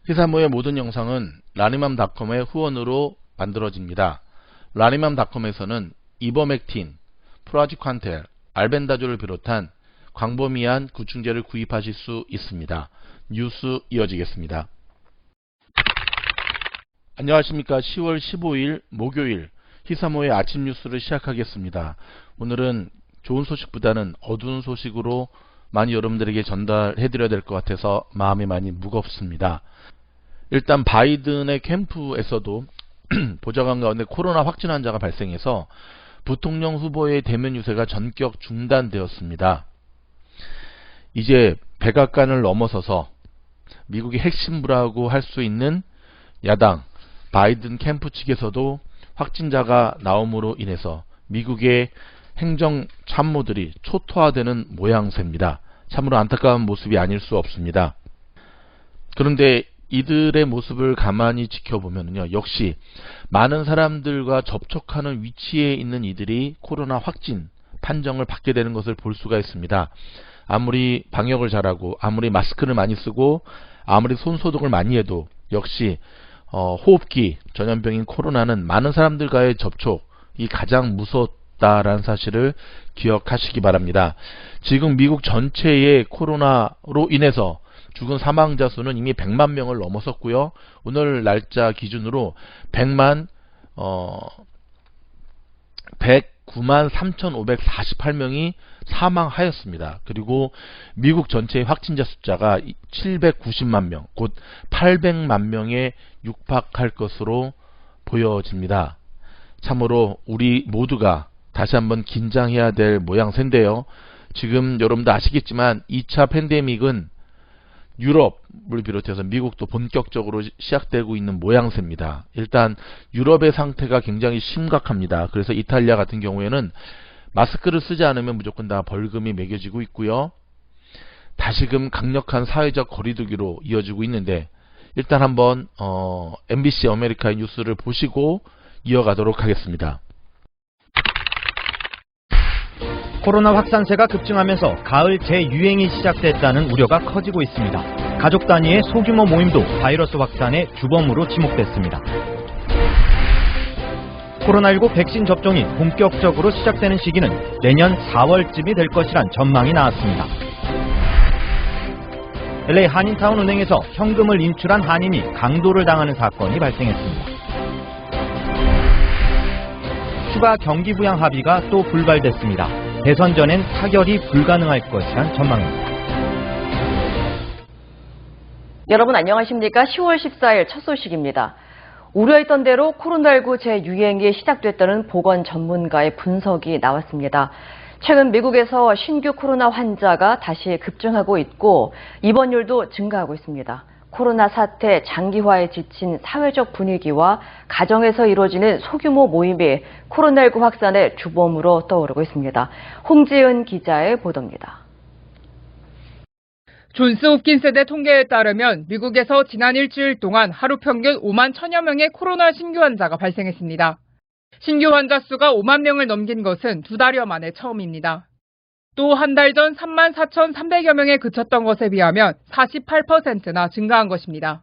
히사모의 모든 영상은 라니맘닷컴의 후원으로 만들어집니다. 라니맘닷컴에서는 이버맥틴, 프라지퀀텔, 알벤다졸을 비롯한 광범위한 구충제를 구입하실 수 있습니다. 뉴스 이어지겠습니다. 안녕하십니까. 10월 15일 목요일 히사모의 아침 뉴스를 시작하겠습니다. 오늘은 좋은 소식보다는 어두운 소식으로 많이 여러분들에게 전달해드려야 될 것 같아서 마음이 많이 무겁습니다. 일단 바이든의 캠프에서도 보좌관 가운데 코로나 확진 환자가 발생해서 부통령 후보의 대면 유세가 전격 중단되었습니다. 이제 백악관을 넘어서서 미국의 핵심부라고 할 수 있는 야당 바이든 캠프 측에서도 확진자가 나옴으로 인해서 미국의 행정 참모들이 초토화되는 모양새입니다. 참으로 안타까운 모습이 아닐 수 없습니다. 그런데 이들의 모습을 가만히 지켜보면요, 역시 많은 사람들과 접촉하는 위치에 있는 이들이 코로나 확진 판정을 받게 되는 것을 볼 수가 있습니다. 아무리 방역을 잘하고 아무리 마스크를 많이 쓰고 아무리 손소독을 많이 해도 역시 호흡기 전염병인 코로나는 많은 사람들과의 접촉이 가장 무섭다라는 사실을 기억하시기 바랍니다. 지금 미국 전체의 코로나로 인해서 죽은 사망자 수는 이미 100만 명을 넘어섰고요. 오늘 날짜 기준으로 109만 3,548명이 사망하였습니다. 그리고 미국 전체의 확진자 숫자가 790만 명, 곧 800만 명에 육박할 것으로 보여집니다. 참으로 우리 모두가 다시 한번 긴장해야 될 모양새인데요. 지금 여러분도 아시겠지만 2차 팬데믹은 유럽을 비롯해서 미국도 본격적으로 시작되고 있는 모양새입니다. 일단 유럽의 상태가 굉장히 심각합니다. 그래서 이탈리아 같은 경우에는 마스크를 쓰지 않으면 무조건 다 벌금이 매겨지고 있고요. 다시금 강력한 사회적 거리두기로 이어지고 있는데, 일단 한번 MBC 아메리카의 뉴스를 보시고 이어가도록 하겠습니다. 코로나 확산세가 급증하면서 가을 재유행이 시작됐다는 우려가 커지고 있습니다. 가족 단위의 소규모 모임도 바이러스 확산의 주범으로 지목됐습니다. 코로나19 백신 접종이 본격적으로 시작되는 시기는 내년 4월쯤이 될 것이란 전망이 나왔습니다. LA 한인타운 은행에서 현금을 인출한 한인이 강도를 당하는 사건이 발생했습니다. 추가 경기부양 합의가 또 불발됐습니다. 대선 전엔 타결이 불가능할 것이란 전망입니다. 여러분 안녕하십니까? 10월 14일 첫 소식입니다. 우려했던 대로 코로나19 재유행이 시작됐다는 보건 전문가의 분석이 나왔습니다. 최근 미국에서 신규 코로나 환자가 다시 급증하고 있고 입원율도 증가하고 있습니다. 코로나 사태 장기화에 지친 사회적 분위기와 가정에서 이루어지는 소규모 모임이 코로나19 확산의 주범으로 떠오르고 있습니다. 홍지은 기자의 보도입니다. 존스 홉킨스대 통계에 따르면 미국에서 지난 일주일 동안 하루 평균 5만 1천여 명의 코로나 신규 환자가 발생했습니다. 신규 환자 수가 5만 명을 넘긴 것은 2달여 만에 처음입니다. 또 한 달 전 3만 4,300여 명에 그쳤던 것에 비하면 48%나 증가한 것입니다.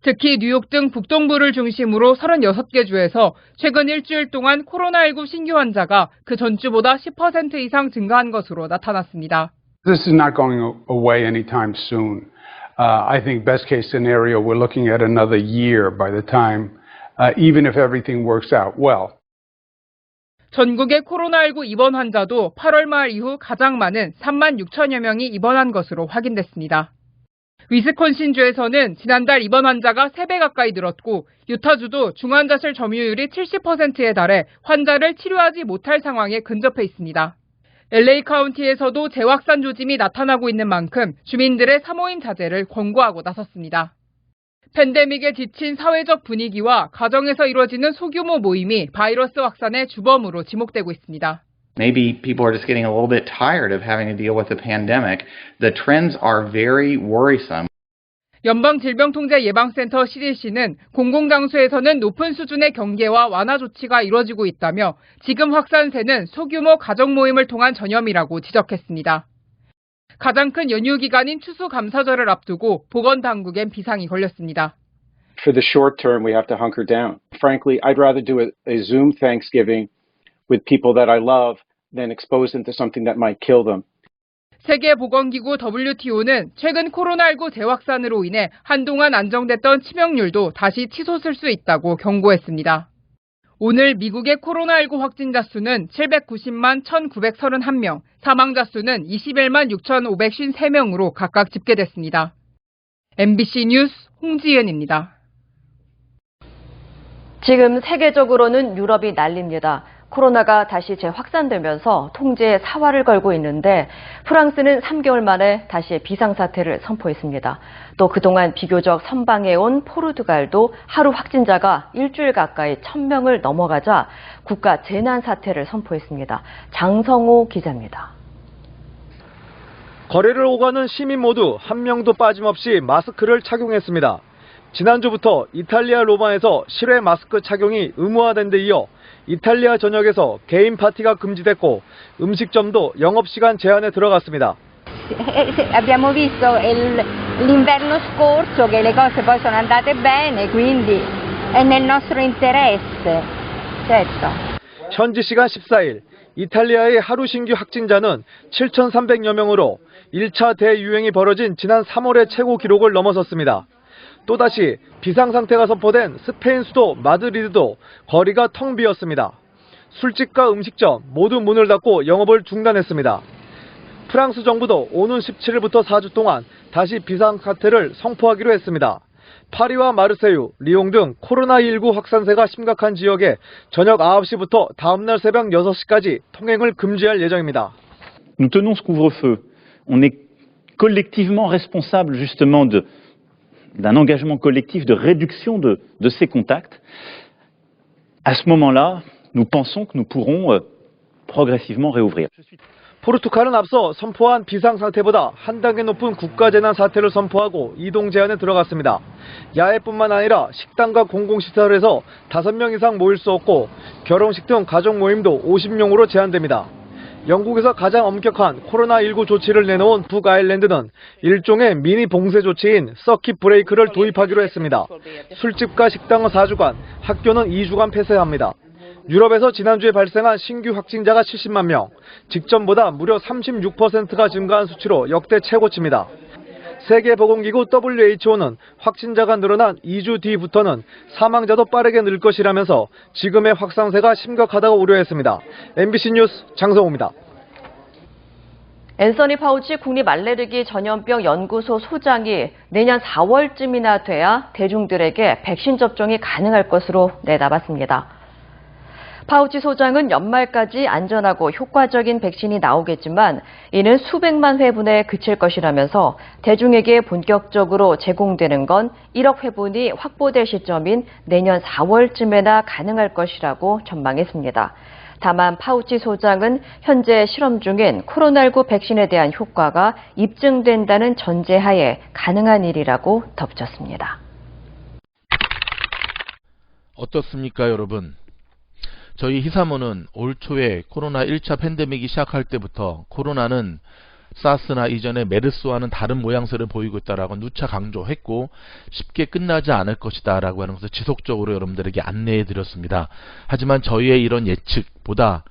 특히 뉴욕 등 북동부를 중심으로 36개 주에서 최근 일주일 동안 코로나19 신규 환자가 그 전주보다 10% 이상 증가한 것으로 나타났습니다. This is not going away anytime soon. I think best case scenario, we're looking at another year by the time, even if everything works out well. 전국의 코로나19 입원 환자도 8월 말 이후 가장 많은 3만 6천여 명이 입원한 것으로 확인됐습니다. 위스콘신주에서는 지난달 입원 환자가 3배 가까이 늘었고 유타주도 중환자실 점유율이 70%에 달해 환자를 치료하지 못할 상황에 근접해 있습니다. LA 카운티에서도 재확산 조짐이 나타나고 있는 만큼 주민들의 사모임 자제를 권고하고 나섰습니다. 팬데믹에 지친 사회적 분위기와 가정에서 이루어지는 소규모 모임이 바이러스 확산의 주범으로 지목되고 있습니다. Maybe people are just getting a little bit tired of having to deal with the pandemic. The trends are very worrisome. 연방질병통제예방센터 CDC는 공공장소에서는 높은 수준의 경계와 완화 조치가 이뤄지고 있다며 지금 확산세는 소규모 가정 모임을 통한 전염이라고 지적했습니다. 가장 큰 연휴 기간인 추수감사절을 앞두고 보건당국엔 비상이 걸렸습니다. For the short term, we have to hunker down. Frankly, I'd rather do a Zoom Thanksgiving with people that I love than expose them to something that might kill them. 세계보건기구 WTO는 최근 코로나19 재확산으로 인해 한동안 안정됐던 치명률도 다시 치솟을 수 있다고 경고했습니다. 오늘 미국의 코로나19 확진자 수는 790만 1,931명, 사망자 수는 21만 6,553명으로 각각 집계됐습니다. MBC 뉴스 홍지은입니다. 지금 세계적으로는 유럽이 난립니다. 코로나가 다시 재확산되면서 통제에 사활을 걸고 있는데 프랑스는 3개월 만에 다시 비상사태를 선포했습니다. 또 그동안 비교적 선방해온 포르투갈도 하루 확진자가 일주일 가까이 1,000명을 넘어가자 국가 재난사태를 선포했습니다. 장성호 기자입니다. 거리를 오가는 시민 모두 한 명도 빠짐없이 마스크를 착용했습니다. 지난주부터 이탈리아 로마에서 실외 마스크 착용이 의무화된 데 이어 이탈리아 전역에서 개인 파티가 금지됐고 음식점도 영업시간 제한에 들어갔습니다. Abbiamo visto l'inverno scorso che le cose poi sono andate bene, quindi è nel nostro interesse. Certo. 현지 시간 14일 이탈리아의 하루 신규 확진자는 7,300여 명으로 1차 대유행이 벌어진 지난 3월의 최고 기록을 넘어섰습니다. 또다시 비상상태가 선포된 스페인 수도 마드리드도 거리가 텅 비었습니다. 술집과 음식점 모두 문을 닫고 영업을 중단했습니다. 프랑스 정부도 오는 17일부터 4주 동안 다시 비상사태를 선포하기로 했습니다. 파리와 마르세유, 리옹 등 코로나19 확산세가 심각한 지역에 저녁 9시부터 다음날 새벽 6시까지 통행을 금지할 예정입니다. Nous tenons ce couvre-feu. On est collectivement responsable justement d'un engagement collectif de réduction de ces contacts. À ce moment-là, nous pensons que nous pourrons progressivement réouvrir. 포르투갈은 앞서 선포한 비상상태보다 한 단계 높은 국가재난사태를 선포하고 이동 제한에 들어갔습니다. 야외뿐만 아니라 식당과 공공시설에서 5명 이상 모일 수 없고 결혼식 등 가족 모임도 50명으로 제한됩니다. 영국에서 가장 엄격한 코로나19 조치를 내놓은 북아일랜드는 일종의 미니 봉쇄 조치인 서킷 브레이크를 도입하기로 했습니다. 술집과 식당은 4주간, 학교는 2주간 폐쇄합니다. 유럽에서 지난주에 발생한 신규 확진자가 70만 명, 직전보다 무려 36%가 증가한 수치로 역대 최고치입니다. 세계보건기구 WHO는 확진자가 늘어난 2주 뒤부터는 사망자도 빠르게 늘 것이라면서 지금의 확산세가 심각하다고 우려했습니다. MBC 뉴스 장성호입니다. 앤서니 파우치 국립알레르기 전염병 연구소 소장이 내년 4월쯤이나 돼야 대중들에게 백신 접종이 가능할 것으로 내다봤습니다. 파우치 소장은 연말까지 안전하고 효과적인 백신이 나오겠지만 이는 수백만 회분에 그칠 것이라면서 대중에게 본격적으로 제공되는 건 1억 회분이 확보될 시점인 내년 4월쯤에나 가능할 것이라고 전망했습니다. 다만 파우치 소장은 현재 실험 중인 코로나19 백신에 대한 효과가 입증된다는 전제하에 가능한 일이라고 덧붙였습니다. 어떻습니까, 여러분? 저희 히사모는 올 초에 코로나 1차 팬데믹이 시작할 때부터 코로나는 사스나 이전의 메르스와는 다른 모양새를 보이고 있다라고 누차 강조했고 쉽게 끝나지 않을 것이다 라고 하는 것을 지속적으로 여러분들에게 안내해 드렸습니다. 하지만 저희의 이런 예측보다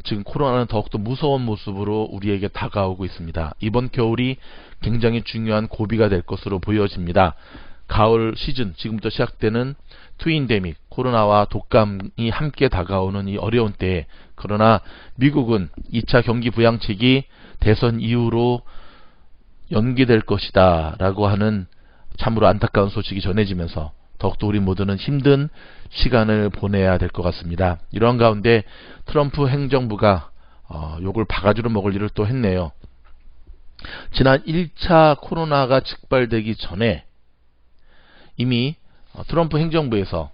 지금 코로나는 더욱더 무서운 모습으로 우리에게 다가오고 있습니다. 이번 겨울이 굉장히 중요한 고비가 될 것으로 보여집니다. 가을 시즌, 지금부터 시작되는 트윈데믹, 코로나와 독감이 함께 다가오는 이 어려운 때에 그러나 미국은 2차 경기 부양책이 대선 이후로 연기될 것이다 라고 하는 참으로 안타까운 소식이 전해지면서 더욱더 우리 모두는 힘든 시간을 보내야 될 것 같습니다. 이러한 가운데 트럼프 행정부가 욕을 바가지로 먹을 일을 또 했네요. 지난 1차 코로나가 직발되기 전에 이미 트럼프 행정부에서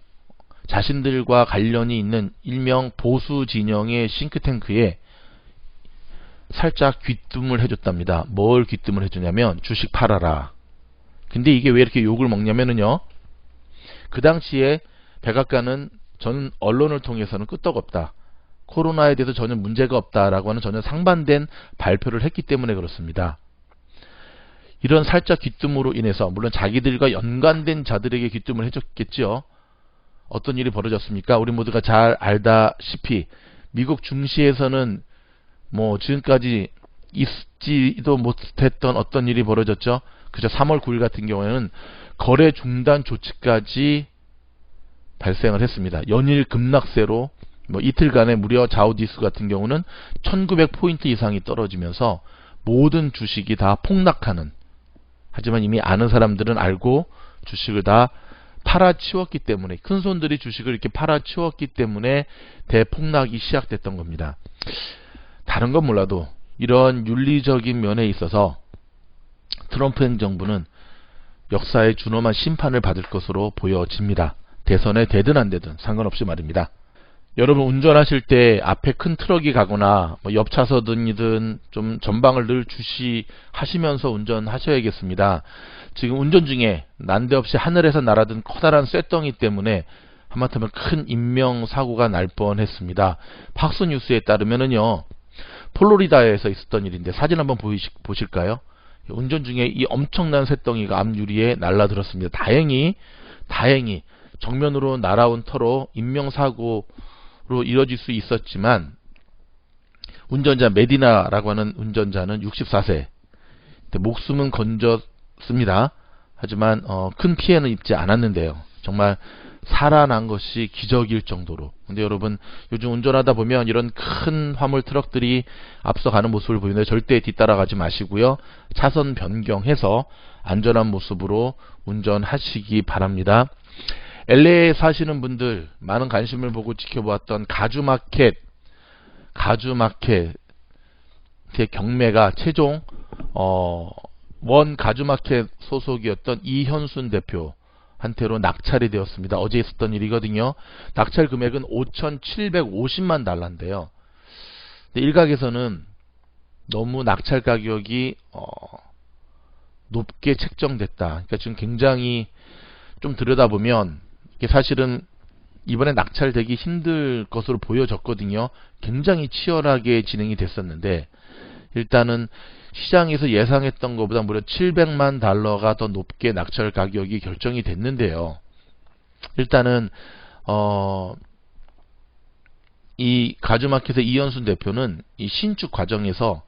자신들과 관련이 있는 일명 보수 진영의 싱크탱크에 살짝 귀뜸을 해줬답니다. 뭘 귀뜸을 해주냐면 주식 팔아라. 근데 이게 왜 이렇게 욕을 먹냐면요. 그 당시에 백악관은 저는 언론을 통해서는 끄떡없다. 코로나에 대해서 전혀 문제가 없다라고 하는 전혀 상반된 발표를 했기 때문에 그렇습니다. 이런 살짝 귀뜸으로 인해서 물론 자기들과 연관된 자들에게 귀뜸을 해줬겠지요. 어떤 일이 벌어졌습니까? 우리 모두가 잘 알다시피 미국 중시에서는 뭐 지금까지 있지도 못했던 어떤 일이 벌어졌죠. 그저 3월 9일 같은 경우에는 거래 중단 조치까지 발생을 했습니다. 연일 급락세로 뭐 이틀간에 무려 자우디스 같은 경우는 1900포인트 이상이 떨어지면서 모든 주식이 다 폭락하는, 하지만 이미 아는 사람들은 알고 주식을 다 팔아치웠기 때문에, 큰손들이 주식을 이렇게 팔아치웠기 때문에 대폭락이 시작됐던 겁니다. 다른 건 몰라도 이런 윤리적인 면에 있어서 트럼프 행정부는 역사에 준엄한 심판을 받을 것으로 보여집니다. 대선에 되든 안 되든 상관없이 말입니다. 여러분 운전하실 때 앞에 큰 트럭이 가거나 뭐 옆 차선이든 좀 전방을 늘 주시하시면서 운전하셔야겠습니다. 지금 운전 중에 난데없이 하늘에서 날아든 커다란 쇳덩이 때문에 하마터면 큰 인명사고가 날 뻔했습니다. 팍스뉴스에 따르면은요, 플로리다에서 있었던 일인데 사진 한번 보실까요? 운전 중에 이 엄청난 쇳덩이가 앞유리에 날라들었습니다. 다행히 정면으로 날아온 터로 인명사고로 이뤄질 수 있었지만, 운전자 메디나라고 하는 운전자는 64세, 목숨은 건졌습니다. 하지만 큰 피해는 입지 않았는데요. 정말 살아난 것이 기적일 정도로. 근데 여러분 요즘 운전하다 보면 이런 큰 화물 트럭들이 앞서가는 모습을 보이는데 절대 뒤따라가지 마시고요. 차선 변경해서 안전한 모습으로 운전하시기 바랍니다. LA에 사시는 분들 많은 관심을 보고 지켜보았던 가주마켓의 경매가 최종 원 가주마켓 소속이었던 이현순 대표한테로 낙찰이 되었습니다. 어제 있었던 일이거든요. 낙찰 금액은 5,750만 달러인데요. 일각에서는 너무 낙찰 가격이 높게 책정됐다. 그러니까 지금 굉장히 좀 들여다보면 이게 사실은 이번에 낙찰되기 힘들 것으로 보여졌거든요. 굉장히 치열하게 진행이 됐었는데, 일단은 시장에서 예상했던 것보다 무려 700만 달러가 더 높게 낙찰 가격이 결정이 됐는데요. 일단은 이 가주마켓의 이현순 대표는 이 신축 과정에서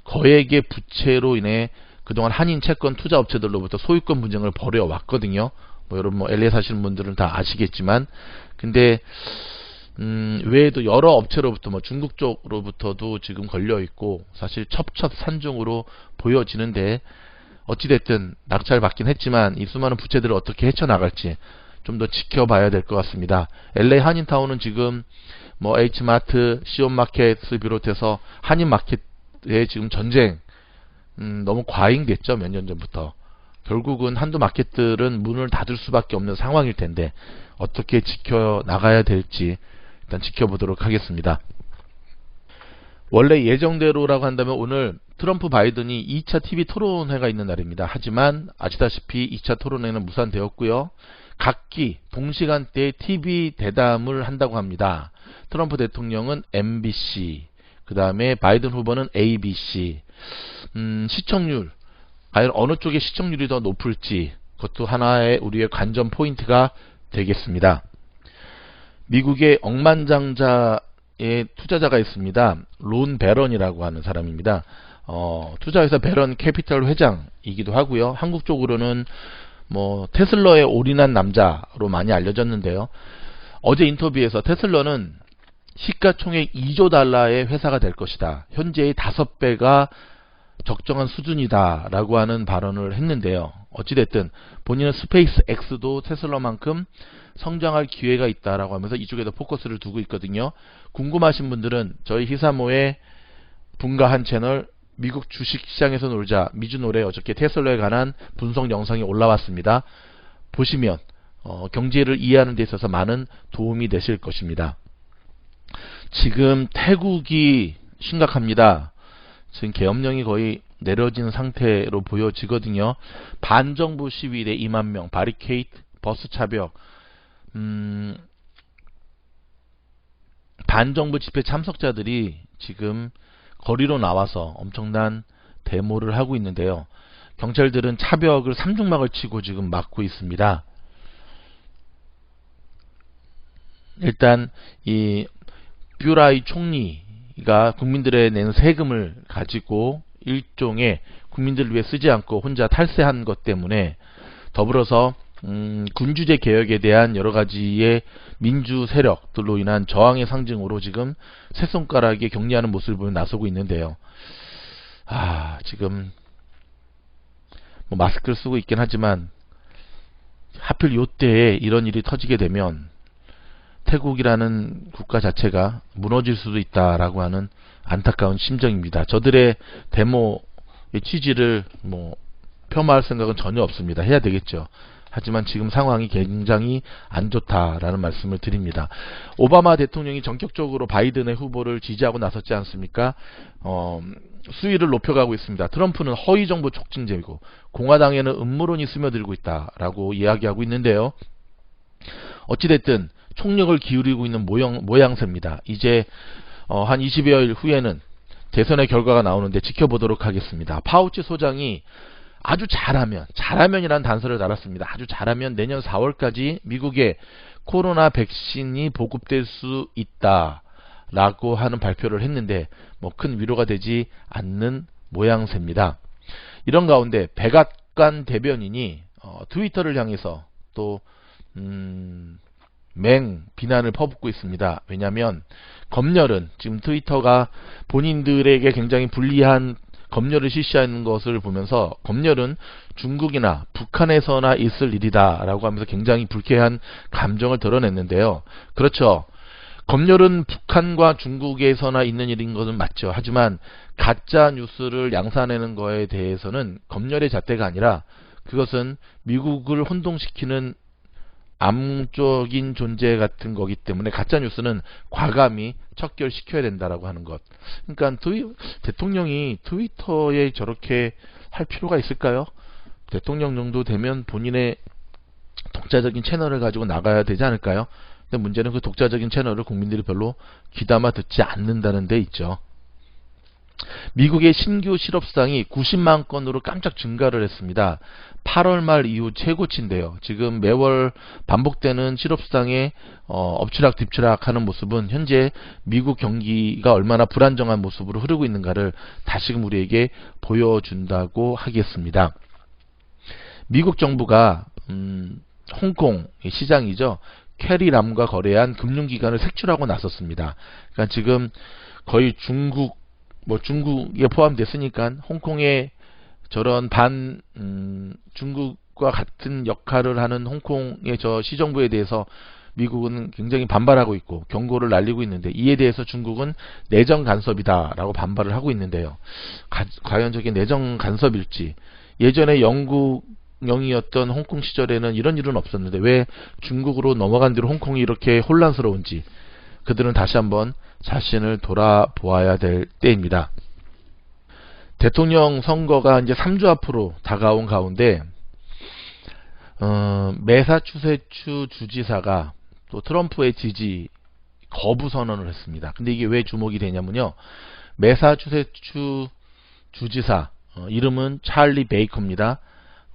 거액의 부채로 인해 그동안 한인 채권 투자 업체들로부터 소유권 분쟁을 벌여왔거든요. 뭐 여러분 LA 사시는 분들은 다 아시겠지만, 근데 외에도 여러 업체로부터 뭐 중국 쪽으로부터도 지금 걸려 있고 사실 첩첩산중으로 보여지는데, 어찌됐든 낙찰 받긴 했지만 이 수많은 부채들을 어떻게 헤쳐나갈지 좀 더 지켜봐야 될 것 같습니다. LA 한인타운은 지금 뭐 H마트, 시온마켓을 비롯해서 한인마켓에 지금 전쟁 너무 과잉됐죠. 몇 년 전부터. 결국은 한두 마켓들은 문을 닫을 수밖에 없는 상황일 텐데 어떻게 지켜나가야 될지 일단 지켜보도록 하겠습니다. 원래 예정대로라고 한다면 오늘 트럼프 바이든이 2차 TV 토론회가 있는 날입니다. 하지만 아시다시피 2차 토론회는 무산되었고요. 각기 동시간대에 TV 대담을 한다고 합니다. 트럼프 대통령은 MBC, 그 다음에 바이든 후보는 ABC. 시청률, 과연 어느 쪽의 시청률이 더 높을지 그것도 하나의 우리의 관전 포인트가 되겠습니다. 미국의 억만장자의 투자자가 있습니다. 론 베런이라고 하는 사람입니다. 투자회사 베런 캐피털 회장이기도 하고요. 한국 쪽으로는 뭐 테슬라에 올인한 남자로 많이 알려졌는데요. 어제 인터뷰에서 테슬라는 시가총액 2조 달러의 회사가 될 것이다. 현재의 5배가 적정한 수준이다 라고 하는 발언을 했는데요. 어찌됐든 본인은 스페이스 X도 테슬라만큼 성장할 기회가 있다라고 하면서 이쪽에도 포커스를 두고 있거든요. 궁금하신 분들은 저희 히사모의 분가한 채널 미국 주식시장에서 놀자 미주노래 어저께 테슬라에 관한 분석 영상이 올라왔습니다. 보시면 경제를 이해하는 데 있어서 많은 도움이 되실 것입니다. 지금 태국이 심각합니다. 지금 계엄령이 거의 내려진 상태로 보여지거든요. 반정부 시위대 2만 명, 바리케이트, 버스 차벽, 반정부 집회 참석자들이 지금 거리로 나와서 엄청난 데모를 하고 있는데요. 경찰들은 차벽을 삼중막을 치고 지금 막고 있습니다. 일단 이 뷰라이 총리가 국민들의 낸 세금을 가지고 일종의 국민들을 위해 쓰지 않고 혼자 탈세한 것 때문에 더불어서 군주제 개혁에 대한 여러 가지의 민주 세력들로 인한 저항의 상징으로 지금 새손가락에 격리하는 모습을 보며 나서고 있는데요. 지금 뭐 마스크를 쓰고 있긴 하지만 하필 요때에 이런 일이 터지게 되면 태국이라는 국가 자체가 무너질 수도 있다라고 하는 안타까운 심정입니다. 저들의 데모의 취지를 폄하할 생각은 전혀 없습니다. 해야 되겠죠. 하지만 지금 상황이 굉장히 안 좋다라는 말씀을 드립니다. 오바마 대통령이 전격적으로 바이든의 후보를 지지하고 나섰지 않습니까? 수위를 높여가고 있습니다. 트럼프는 허위정보 촉진제고 공화당에는 음모론이 스며들고 있다라고 이야기하고 있는데요. 어찌됐든 총력을 기울이고 있는 모양새입니다. 이제 한 20여일 후에는 대선의 결과가 나오는데 지켜보도록 하겠습니다. 파우치 소장이 아주 잘하면이라는 단서를 달았습니다. 아주 잘하면 내년 4월까지 미국에 코로나 백신이 보급될 수 있다라고 하는 발표를 했는데 큰 위로가 되지 않는 모양새입니다. 이런 가운데 백악관 대변인이 트위터를 향해서 또 비난을 퍼붓고 있습니다. 왜냐하면 검열은 지금 트위터가 본인들에게 굉장히 불리한 검열을 실시하는 것을 보면서 검열은 중국이나 북한에서나 있을 일이다 라고 하면서 굉장히 불쾌한 감정을 드러냈는데요. 그렇죠. 검열은 북한과 중국에서나 있는 일인 것은 맞죠. 하지만 가짜 뉴스를 양산하는 거에 대해서는 검열의 잣대가 아니라 그것은 미국을 혼동시키는 암적인 존재 같은 거기 때문에 가짜뉴스는 과감히 척결시켜야 된다라고 하는 것. 그러니까 대통령이 트위터에 저렇게 할 필요가 있을까요? 대통령 정도 되면 본인의 독자적인 채널을 가지고 나가야 되지 않을까요? 근데 문제는 그 독자적인 채널을 국민들이 별로 귀담아 듣지 않는다는 데 있죠. 미국의 신규 실업수당이 90만 건으로 깜짝 증가를 했습니다. 8월 말 이후 최고치인데요. 지금 매월 반복되는 실업수당의 엎치락 뒤치락하는 모습은 현재 미국 경기가 얼마나 불안정한 모습으로 흐르고 있는가를 다시금 우리에게 보여준다고 하겠습니다. 미국 정부가 홍콩 시장이죠. 캐리람과 거래한 금융기관을 색출하고 나섰습니다. 그러니까 지금 거의 중국에 포함됐으니까 홍콩의 저런 중국과 같은 역할을 하는 홍콩의 저 시정부에 대해서 미국은 굉장히 반발하고 있고 경고를 날리고 있는데 이에 대해서 중국은 내정 간섭이다라고 반발을 하고 있는데요. 과연 저게 내정 간섭일지, 예전에 영국령이었던 홍콩 시절에는 이런 일은 없었는데 왜 중국으로 넘어간 뒤로 홍콩이 이렇게 혼란스러운지 그들은 다시 한번 자신을 돌아보아야 될 때입니다. 대통령 선거가 이제 3주 앞으로 다가온 가운데 매사추세츠 주지사가 또 트럼프의 지지 거부 선언을 했습니다. 근데 이게 왜 주목이 되냐면요. 매사추세츠 주지사 이름은 찰리 베이커입니다.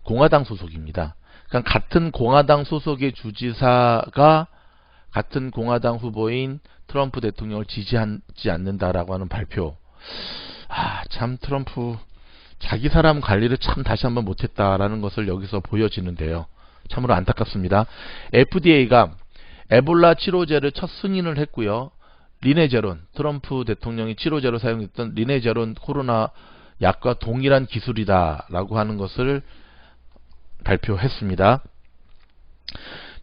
공화당 소속입니다. 그러니까 같은 공화당 소속의 주지사가 같은 공화당 후보인 트럼프 대통령을 지지하지 않는다라고 하는 발표. 참 트럼프 자기 사람 관리를 참 다시 한번 못했다라는 것을 여기서 보여지는데요. 참으로 안타깝습니다. FDA가 에볼라 치료제를 첫 승인을 했고요. 리네제론, 트럼프 대통령이 치료제로 사용했던 리네제론 코로나 약과 동일한 기술이다라고 하는 것을 발표했습니다.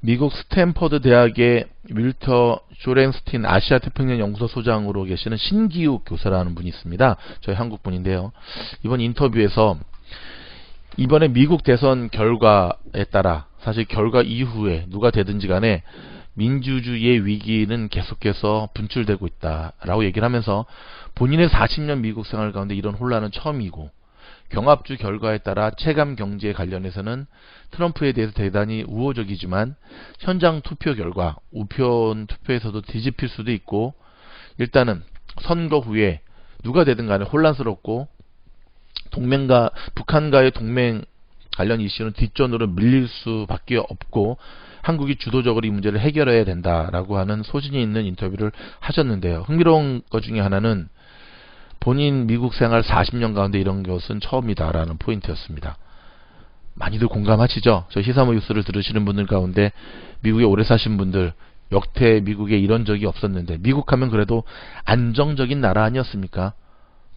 미국 스탠퍼드 대학의 윌터 조렌스틴 아시아 태평양 연구소 소장으로 계시는 신기욱 교사라는 분이 있습니다. 저희 한국 분인데요. 이번 인터뷰에서 이번에 미국 대선 결과에 따라 사실 결과 이후에 누가 되든지 간에 민주주의의 위기는 계속해서 분출되고 있다라고 얘기를 하면서 본인의 40년 미국 생활 가운데 이런 혼란은 처음이고 경합주 결과에 따라 체감 경제에 관련해서는 트럼프에 대해서 대단히 우호적이지만 현장 투표 결과 우편 투표에서도 뒤집힐 수도 있고 일단은 선거 후에 누가 되든 간에 혼란스럽고 북한과의 동맹 관련 이슈는 뒷전으로 밀릴 수밖에 없고 한국이 주도적으로 이 문제를 해결해야 된다라고 하는 소신이 있는 인터뷰를 하셨는데요. 흥미로운 것 중에 하나는 본인 미국 생활 40년 가운데 이런 것은 처음이다라는 포인트였습니다. 많이들 공감하시죠? 저 시사모 뉴스를 들으시는 분들 가운데 미국에 오래 사신 분들, 역대 미국에 이런 적이 없었는데, 미국 하면 그래도 안정적인 나라 아니었습니까?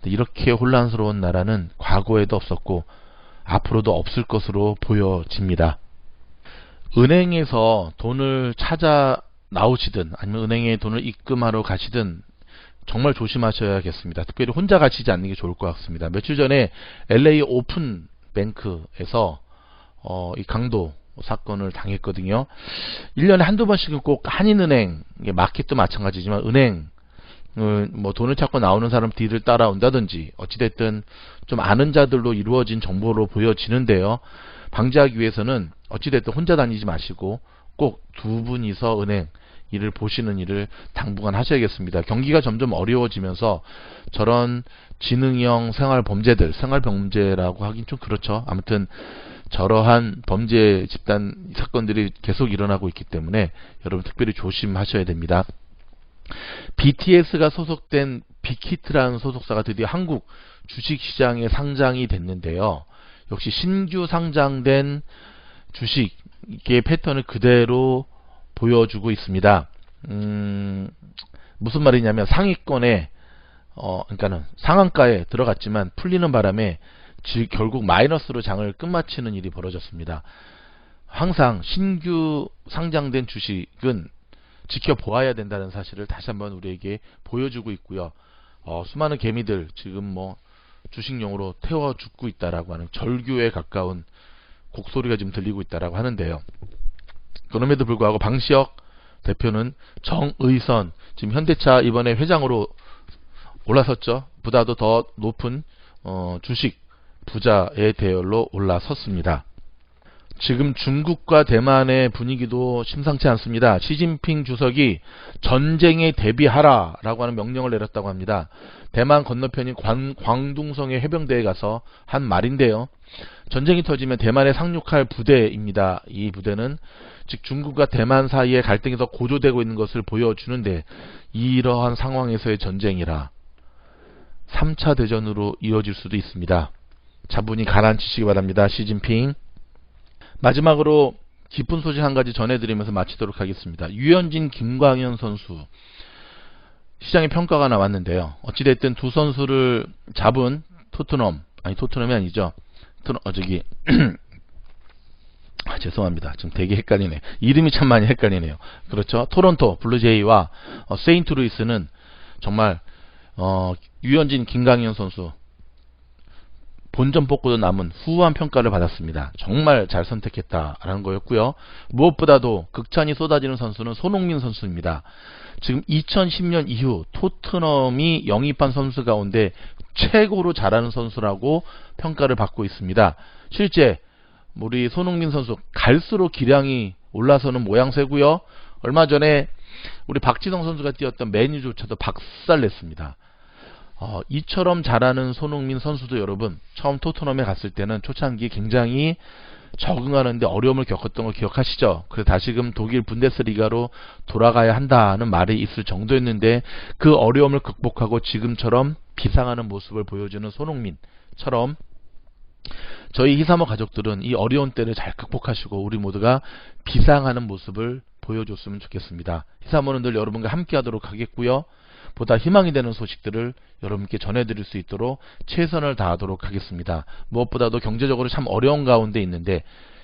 이렇게 혼란스러운 나라는 과거에도 없었고 앞으로도 없을 것으로 보여집니다. 은행에서 돈을 찾아 나오시든 아니면 은행에 돈을 입금하러 가시든 정말 조심하셔야겠습니다. 특별히 혼자 가시지 않는 게 좋을 것 같습니다. 며칠 전에 LA 오픈 뱅크에서 이 강도 사건을 당했거든요. 1년에 한두 번씩은 꼭 한인은행, 마켓도 마찬가지지만 은행 뭐 돈을 찾고 나오는 사람 뒤를 따라온다든지 어찌됐든 좀 아는 자들로 이루어진 정보로 보여지는데요. 방지하기 위해서는 어찌됐든 혼자 다니지 마시고 꼭 두 분이서 은행 일을 보시는 일을 당분간 하셔야겠습니다. 경기가 점점 어려워지면서 저런 지능형 생활범죄라고 하긴 좀 그렇죠. 아무튼 저러한 범죄 집단 사건들이 계속 일어나고 있기 때문에 여러분 특별히 조심하셔야 됩니다. BTS가 소속된 빅히트라는 소속사가 드디어 한국 주식시장에 상장이 됐는데요. 역시 신규 상장된 주식의 패턴을 그대로 보여주고 있습니다. 무슨 말이냐면 상위권에 그러니까는 상한가에 들어갔지만 풀리는 바람에 결국 마이너스로 장을 끝마치는 일이 벌어졌습니다. 항상 신규 상장된 주식은 지켜보아야 된다는 사실을 다시 한번 우리에게 보여주고 있고요. 수많은 개미들 지금 뭐 주식용으로 태워 죽고 있다라고 하는 절규에 가까운 곡소리가 지금 들리고 있다라고 하는데요. 그럼에도 불구하고 방시혁 대표는 정의선 지금 현대차 이번에 회장으로 올라섰죠. 보다도 더 높은 주식 부자의 대열로 올라섰습니다. 지금 중국과 대만의 분위기도 심상치 않습니다. 시진핑 주석이 전쟁에 대비하라라고 하는 명령을 내렸다고 합니다. 대만 건너편인 광둥성의 해병대에 가서 한 말인데요. 전쟁이 터지면 대만에 상륙할 부대입니다. 이 부대는 즉 중국과 대만 사이에 갈등이 더 고조되고 있는 것을 보여주는데 이러한 상황에서의 전쟁이라 3차 대전으로 이어질 수도 있습니다. 차분히 가라앉히시기 바랍니다. 시진핑. 마지막으로 기쁜 소식 한 가지 전해드리면서 마치도록 하겠습니다. 유현진, 김광현 선수 시장의 평가가 나왔는데요. 어찌됐든 두 선수를 잡은 토트넘이 아니죠. 죄송합니다. 지금 되게 헷갈리네. 이름이 참 많이 헷갈리네요. 그렇죠. 토론토 블루제이와 세인트루이스는 정말 유현진, 김광현 선수 본전 뽑고도 남은 후한 평가를 받았습니다. 정말 잘 선택했다라는 거였고요. 무엇보다도 극찬이 쏟아지는 선수는 손흥민 선수입니다. 지금 2010년 이후 토트넘이 영입한 선수 가운데 최고로 잘하는 선수라고 평가를 받고 있습니다. 실제 우리 손흥민 선수 갈수록 기량이 올라서는 모양새고요. 얼마 전에 우리 박지성 선수가 뛰었던 맨유조차도 박살냈습니다. 이처럼 잘하는 손흥민 선수도 여러분 처음 토트넘에 갔을 때는 초창기 굉장히 적응하는데 어려움을 겪었던 거 기억하시죠? 그래서 다시금 독일 분데스리가로 돌아가야 한다는 말이 있을 정도였는데 그 어려움을 극복하고 지금처럼 비상하는 모습을 보여주는 손흥민처럼 저희 히사모 가족들은 이 어려운 때를 잘 극복하시고 우리 모두가 비상하는 모습을 보여줬으면 좋겠습니다. 히사모는 늘 여러분과 함께 하도록 하겠고요. 보다 희망이 되는 소식들을 여러분께 전해드릴 수 있도록 최선을 다하도록 하겠습니다. 무엇보다도 경제적으로 참 어려운 가운데 있는데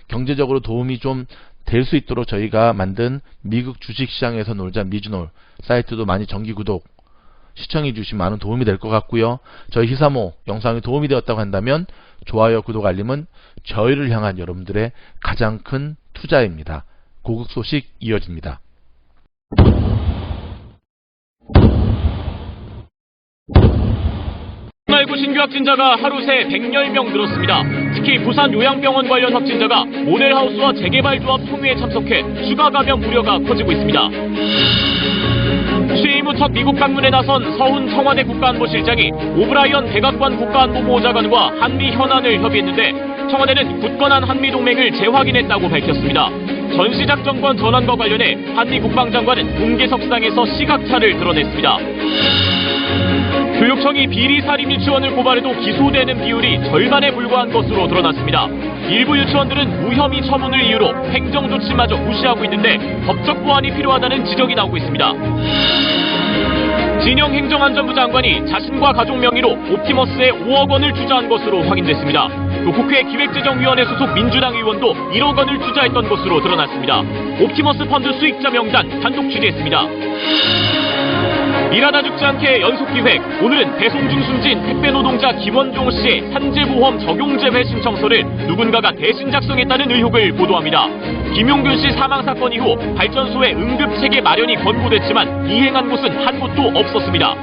경제적으로 도움이 좀 될 수 있도록 저희가 만든 미국 주식시장에서 놀자 미주놀 사이트도 많이 정기 구독 시청해 주시면 많은 도움이 될 것 같고요. 저희 히사모 영상이 도움이 되었다고 한다면 좋아요, 구독, 알림은 저희를 향한 여러분들의 가장 큰 투자입니다. 고급 소식 이어집니다. 코로나19 신규 확진자가 하루 새 110명 늘었습니다. 특히 부산 요양병원 관련 확진자가 모델하우스와 재개발조합 총회에 참석해 추가 감염 우려가 커지고 있습니다. 취임 후 첫 미국 방문에 나선 서훈 청와대 국가안보실장이 오브라이언 백악관 국가안보보좌관과 한미 현안을 협의했는데 청와대는 굳건한 한미동맹을 재확인했다고 밝혔습니다. 전시작전권 전환과 관련해 한미 국방장관은 공개석상에서 시각차를 드러냈습니다. 교육청이 비리살인 유치원을 고발해도 기소되는 비율이 절반에 불과한 것으로 드러났습니다. 일부 유치원들은 무혐의 처분을 이유로 행정조치마저 무시하고 있는데 법적 보완이 필요하다는 지적이 나오고 있습니다. 진영 행정안전부 장관이 자신과 가족 명의로 옵티머스에 5억 원을 투자한 것으로 확인됐습니다. 또 국회 기획재정위원회 소속 민주당 의원도 1억 원을 투자했던 것으로 드러났습니다. 옵티머스 펀드 수익자 명단 단독 취재했습니다. 일하다 죽지 않게 연속기획. 오늘은 배송 중 숨진 택배 노동자 김원종 씨의 산재보험 적용재회 신청서를 누군가가 대신 작성했다는 의혹을 보도합니다. 김용균 씨 사망 사건 이후 발전소의 응급체계 마련이 권고됐지만 이행한 곳은 한 곳도 없었습니다.